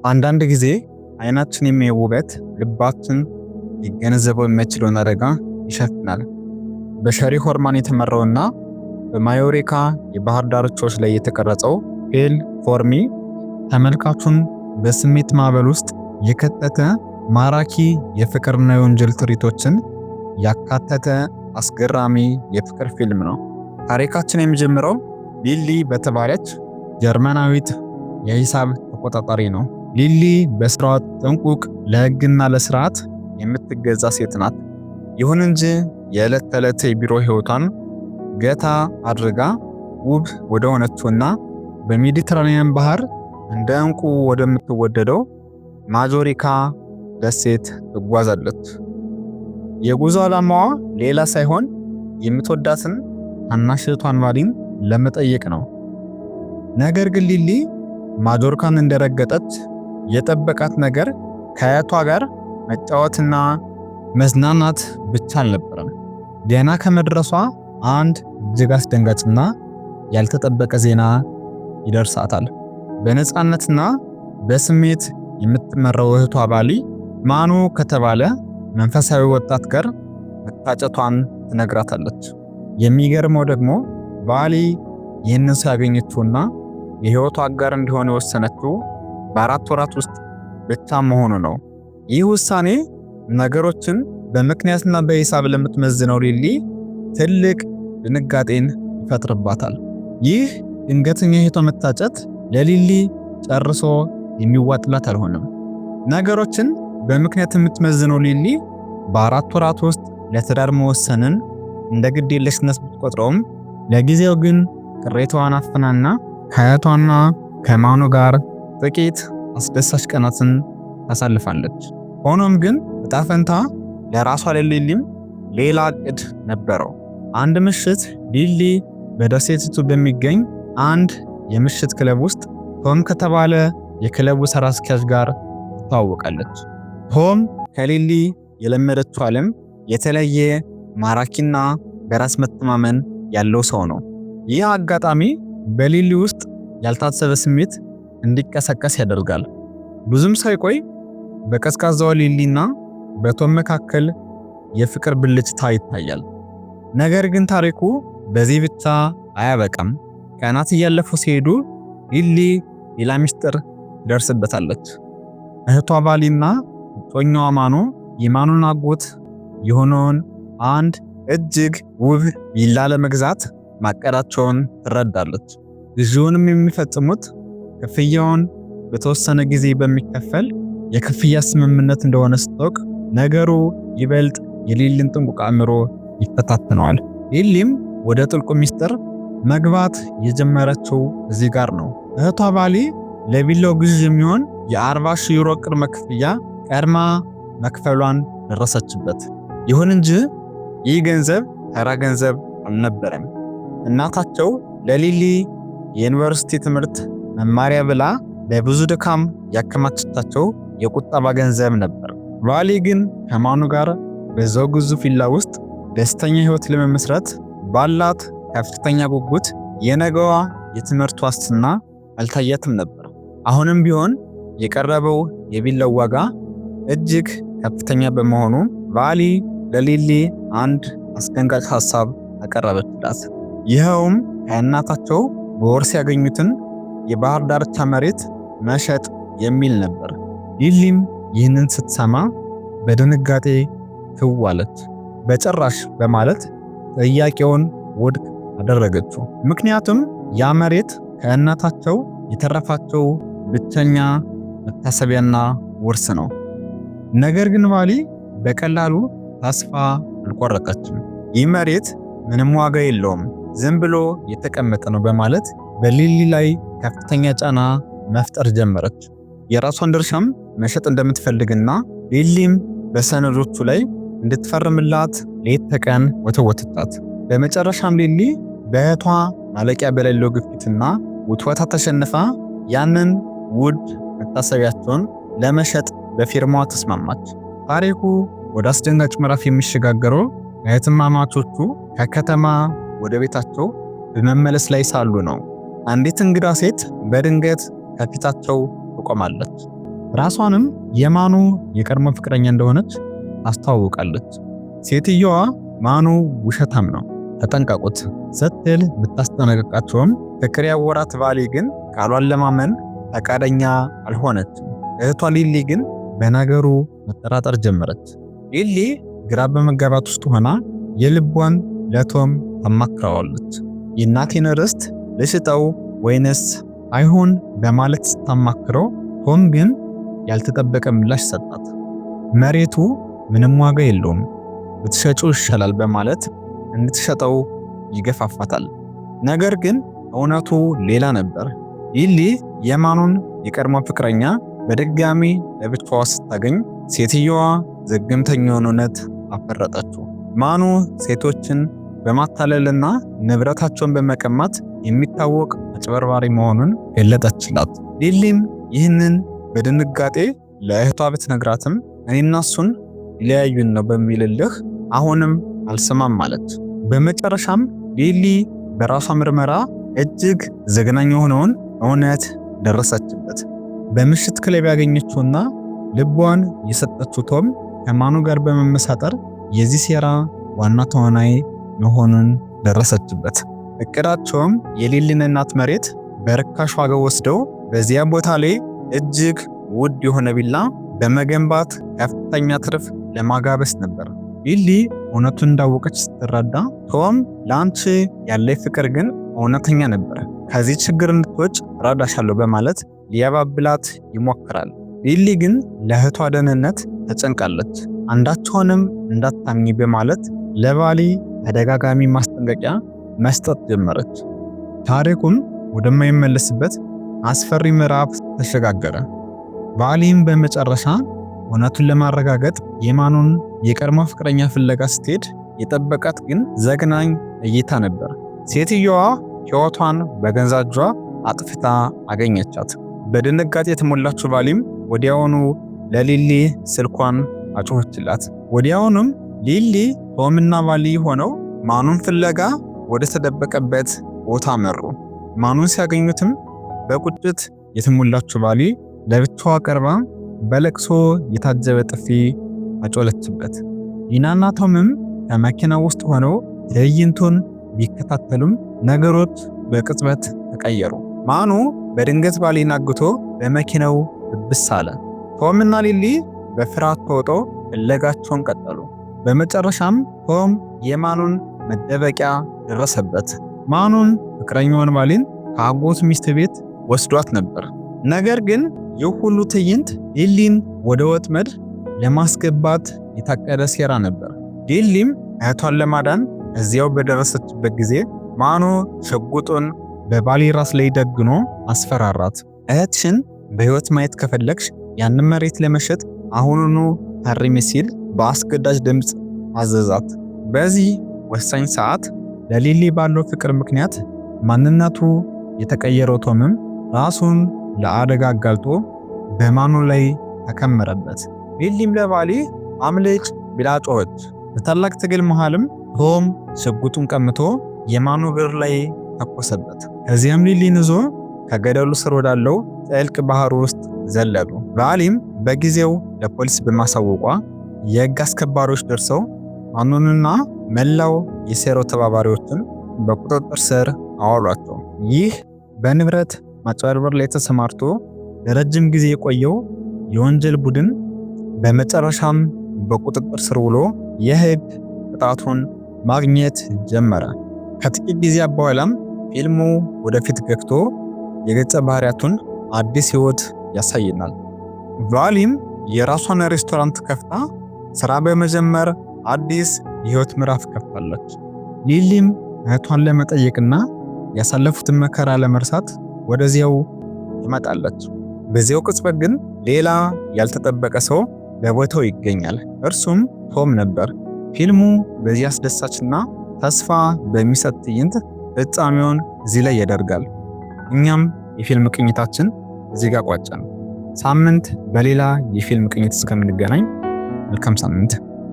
አንዳንድ ጊዜ አይናችን የሚያየው ውበት ልባችን ሊገነዘበው የማይችለውን አደጋ ይሸፍናል። በሸሪ ሆርማን የተመራውና በማዮርካ የባህር ዳርቻዎች ላይ የተቀረጸው ፌል ፎር ሚ ተመልካቹን በስሜት ማዕበል ውስጥ የከተተ ማራኪ የፍቅርና የወንጀል ትርኢቶችን ያካተተ አስገራሚ የፍቅር ፊልም ነው። ታሪካችን የሚጀምረው ሊሊ በተባለች ጀርመናዊት የሂሳብ ተቆጣጣሪ ነው። ሊሊ በስራዋ ጥንቁቅ፣ ለሕግና ለስርዓት የምትገዛ ሴት ናት። ይሁን እንጂ የዕለት ተዕለት የቢሮ ሕይወቷን ገታ አድርጋ ውብ ወደ ሆነችውና በሜዲትራኒያን ባህር እንደ ዕንቁ ወደምትወደደው ማጆሪካ ደሴት ትጓዛለች። የጉዞ ዓላማዋ ሌላ ሳይሆን የምትወዳትን ታናሽ እህቷን ቫሊን ለመጠየቅ ነው። ነገር ግን ሊሊ ማጆርካን እንደረገጠች የጠበቃት ነገር ከአያቷ ጋር መጫወትና መዝናናት ብቻ አልነበረም። ገና ከመድረሷ አንድ እጅግ አስደንጋጭና ያልተጠበቀ ዜና ይደርሳታል። በነፃነትና በስሜት የምትመራው እህቷ ቫሊ ማኑ ከተባለ መንፈሳዊ ወጣት ጋር መታጨቷን ትነግራታለች። የሚገርመው ደግሞ ቫሊ ይህንን ሰው ያገኘችውና የህይወቷ አጋር እንዲሆን የወሰነችው በ4 ወራት ውስጥ ብቻ መሆኑ ነው። ይህ ውሳኔ ነገሮችን በምክንያትና በሂሳብ ለምትመዝነው ሊሊ ትልቅ ድንጋጤን ይፈጥርባታል። ይህ ድንገተኛ የህይወቷ መታጨት ለሊሊ ጨርሶ የሚዋጥላት አልሆነም። ነገሮችን በምክንያት የምትመዝነው ሊሊ በ4 ወራት ውስጥ ለትዳር መወሰንን እንደ ግድ የለሽነት ብትቆጥረውም ለጊዜው ግን ቅሬታዋን አፍናና ከአያቷና ከማኑ ጋር ጥቂት አስደሳች ቀናትን ታሳልፋለች። ሆኖም ግን ዕጣ ፈንታ ለራሷ ለሊሊም ሌላ ዕቅድ ነበረው። አንድ ምሽት ሊሊ በደሴቲቱ በሚገኝ አንድ የምሽት ክለብ ውስጥ ቶም ከተባለ የክለቡ ሰራ አስኪያጅ ጋር ትተዋወቃለች። ቶም ከሊሊ የለመደችው ዓለም የተለየ ማራኪና በራስ መተማመን ያለው ሰው ነው። ይህ አጋጣሚ በሊሊ ውስጥ ያልታሰበ ስሜት እንዲቀሰቀስ ያደርጋል። ብዙም ሳይቆይ በቀዝቃዛው ሊሊና በቶም መካከል የፍቅር ብልጭታ ይታያል። ነገር ግን ታሪኩ በዚህ ብቻ አያበቃም። ቀናት እያለፉ ሲሄዱ ሊሊ ሌላ ምስጢር ትደርስበታለች። እህቷ ቫሊና ጦኛዋ ማኑ የማኑን አጎት የሆነውን አንድ እጅግ ውብ ቪላ ለመግዛት ማቀዳቸውን ትረዳለች። ግዢውንም የሚፈጽሙት ክፍያውን በተወሰነ ጊዜ በሚከፈል የክፍያ ስምምነት እንደሆነ ስታውቅ ነገሩ ይበልጥ የሊሊን ጥንቁቅ አእምሮ ይፈታተነዋል። ሊሊም ወደ ጥልቁ ምስጢር መግባት የጀመረችው እዚህ ጋር ነው። እህቷ ቫሊ ለቪላው ግዢ የሚሆን የ40,000 ዩሮ ቅድመ ክፍያ ቀድማ መክፈሏን ደረሰችበት። ይሁን እንጂ ይህ ገንዘብ ተራ ገንዘብ አልነበረም። እናታቸው ለሊሊ የዩኒቨርሲቲ ትምህርት መማሪያ ብላ በብዙ ድካም ያከማቸቻቸው የቁጠባ ገንዘብ ነበር። ቫሊ ግን ከማኑ ጋር በዛው ግዙፍ ቪላ ውስጥ ደስተኛ ህይወት ለመመስረት ባላት ከፍተኛ ጉጉት የነገዋ የትምህርት ዋስትና አልታያትም ነበር። አሁንም ቢሆን የቀረበው የቪላው ዋጋ እጅግ ከፍተኛ በመሆኑ ቫሊ ለሊሊ አንድ አስደንጋጭ ሐሳብ አቀረበችላት። ይኸውም ከእናታቸው በወርስ ያገኙትን የባህር ዳርቻ መሬት መሸጥ የሚል ነበር። ሊሊም ይህንን ስትሰማ በድንጋጤ ትዋለች። በጭራሽ በማለት ጥያቄውን ውድቅ አደረገችው። ምክንያቱም ያ መሬት ከእናታቸው የተረፋቸው ብቸኛ መታሰቢያና ውርስ ነው። ነገር ግን ቫሊ በቀላሉ ተስፋ አልቆረጠችም። ይህ መሬት ምንም ዋጋ የለውም፣ ዝም ብሎ የተቀመጠ ነው በማለት በሊሊ ላይ ከፍተኛ ጫና መፍጠር ጀመረች። የራሷን ድርሻም መሸጥ እንደምትፈልግና ሊሊም በሰነዶቹ ላይ እንድትፈርምላት ሌት ተቀን ወተወተቻት። በመጨረሻም ሊሊ በእህቷ ማለቂያ በሌለው ግፊትና ውትወታ ተሸንፋ ያንን ውድ መታሰቢያቸውን ለመሸጥ በፊርማዋ ተስማማች። ታሪኩ ወደ አስደንጋጭ ምዕራፍ የሚሸጋገረው እህትማማቾቹ ከከተማ ወደ ቤታቸው በመመለስ ላይ ሳሉ ነው። አንዲት እንግዳ ሴት በድንገት ከፊታቸው ትቆማለች። ራሷንም የማኑ የቀድሞ ፍቅረኛ እንደሆነች አስተዋውቃለች። ሴትየዋ ማኑ ውሸታም ነው ተጠንቀቁት ስትል ብታስጠነቅቃቸውም ፍቅር ያወራት ቫሊ ግን ቃሏን ለማመን ፈቃደኛ አልሆነችም። እህቷ ሊሊ ግን በነገሩ መጠራጠር ጀመረች። ሊሊ ግራ በመጋባት ውስጥ ሆና የልቧን ለቶም ታማክረዋለች። የእናቴን ርስት ልሽጠው ወይንስ አይሆን በማለት ስታማክረው ቶም ግን ያልተጠበቀ ምላሽ ሰጣት። መሬቱ ምንም ዋጋ የለውም ብትሸጪው ይሻላል በማለት እንድትሸጠው ይገፋፋታል። ነገር ግን እውነቱ ሌላ ነበር። ሊሊ የማኑን የቀድሞ ፍቅረኛ በድጋሚ ለብቻዋ ስታገኝ ሴትየዋ ዘገምተኛውን እውነት አፈረጠችው። ማኑ ሴቶችን በማታለልና ንብረታቸውን በመቀማት የሚታወቅ አጭበርባሪ መሆኑን ገለጠችላት። ሊሊም ይህንን በድንጋጤ ለእህቷ ብትነግራትም እኔና እሱን ሊለያዩን ነው በሚልልህ አሁንም አልሰማም አለች። በመጨረሻም ሊሊ በራሷ ምርመራ እጅግ ዘግናኝ የሆነውን እውነት ደረሰችበት። በምሽት ክለብ ያገኘችውና ልቧን የሰጠችው ቶም ከማኑ ጋር በመመሳጠር የዚህ ሴራ ዋና ተዋናይ መሆኑን ደረሰችበት። እቅዳቸውም የሊሊን እናት መሬት በርካሽ ዋጋ ወስደው በዚያ ቦታ ላይ እጅግ ውድ የሆነ ቪላ በመገንባት ከፍተኛ ትርፍ ለማጋበስ ነበር። ሊሊ እውነቱን እንዳወቀች ስትረዳ ቶም ለአንቺ ያለኝ ፍቅር ግን እውነተኛ ነበር፣ ከዚህ ችግር እንድትወጭ እረዳሻለሁ በማለት ሊያባብላት ይሞክራል። ሊሊ ግን ለእህቷ ደህንነት ተጨንቃለች። አንዳቸውንም እንዳታምኚ በማለት ለቫሊ ተደጋጋሚ ማስጠንቀቂያ መስጠት ጀመረች። ታሪኩን ወደማይመለስበት አስፈሪ ምዕራፍ ተሸጋገረ። ቫሊም በመጨረሻ እውነቱን ለማረጋገጥ የማኑን የቀድሞ ፍቅረኛ ፍለጋ ስትሄድ የጠበቃት ግን ዘግናኝ እይታ ነበር። ሴትየዋ ሕይወቷን በገዛ እጇ አጥፍታ አገኘቻት። በድንጋጤ የተሞላችው ቫሊም ወዲያውኑ ለሊሊ ስልኳን አጮኸችላት። ወዲያውኑም ሊሊ ቶምና ቫሊ ሆነው ማኑን ፍለጋ ወደ ተደበቀበት ቦታ መሩ። ማኑን ሲያገኙትም በቁጭት የተሞላችው ቫሊ ለብቻዋ ቀርባ በለቅሶ የታጀበ ጥፊ አጮለችበት። ሊናና ቶምም ከመኪናው ውስጥ ሆነው ትዕይንቱን ቢከታተሉም ነገሮች በቅጽበት ተቀየሩ። ማኑ በድንገት ቫሊን አግቶ በመኪናው ብስ አለ። ቶምና ሊሊ በፍርሃት ተውጠው ፍለጋቸውን ቀጠሉ። በመጨረሻም ቶም የማኑን መደበቂያ ደረሰበት። ማኑን ፍቅረኛውን ቫሊን ከአጎቱ ሚስት ቤት ወስዷት ነበር። ነገር ግን ይህ ሁሉ ትዕይንት ሊሊን ወደ ወጥመድ ለማስገባት የታቀደ ሴራ ነበር። ሊሊም እህቷን ለማዳን እዚያው በደረሰችበት ጊዜ ማኑ ሽጉጡን በቫሊ ራስ ላይ ደግኖ አስፈራራት። እህትሽን በህይወት ማየት ከፈለግሽ ያንን መሬት ለመሸጥ አሁኑኑ ፈርሚ ሲል በአስገዳጅ ድምፅ አዘዛት። በዚህ ወሳኝ ሰዓት ለሊሊ ባለው ፍቅር ምክንያት ማንነቱ የተቀየረው ቶምም ራሱን ለአደጋ አጋልጦ በማኑ ላይ ተከመረበት። ሊሊም ለቫሊ አምልጭ ብላ ጮኸች። በታላቅ ትግል መሃልም ቶም ሽጉጡን ቀምቶ የማኑ እግር ላይ ተኮሰበት። ከዚያም ሊሊን ይዞ ከገደሉ ስር ወዳለው ጥልቅ ባህር ውስጥ ዘለሉ። ቫሊም በጊዜው ለፖሊስ በማሳወቋ የህግ አስከባሪዎች ደርሰው ማኑንና መላው የሴራው ተባባሪዎችን በቁጥጥር ስር አዋሏቸው። ይህ በንብረት ማጭበርበር ላይ ተሰማርቶ ለረጅም ጊዜ የቆየው የወንጀል ቡድን በመጨረሻም በቁጥጥር ስር ውሎ የህግ ቅጣቱን ማግኘት ጀመረ። ከጥቂት ጊዜ በኋላም ፊልሙ ወደፊት ገፍቶ የገጸ ባህሪያቱን አዲስ ህይወት ያሳየናል። ቫሊም የራሷን ሬስቶራንት ከፍታ ስራ በመጀመር አዲስ የህይወት ምዕራፍ ከፍታለች። ሊሊም እህቷን ለመጠየቅና ያሳለፉትን መከራ ለመርሳት ወደዚያው ትመጣለች። በዚያው ቅጽበት ግን ሌላ ያልተጠበቀ ሰው በቦታው ይገኛል። እርሱም ቶም ነበር። ፊልሙ በዚህ አስደሳችና ተስፋ በሚሰጥ ትዕይንት ፍጻሜውን እዚህ ላይ ያደርጋል። እኛም የፊልም ቅኝታችን እዚህ ጋር ቋጨን። ሳምንት በሌላ የፊልም ቅኝት እስከምንገናኝ መልካም ሳምንት።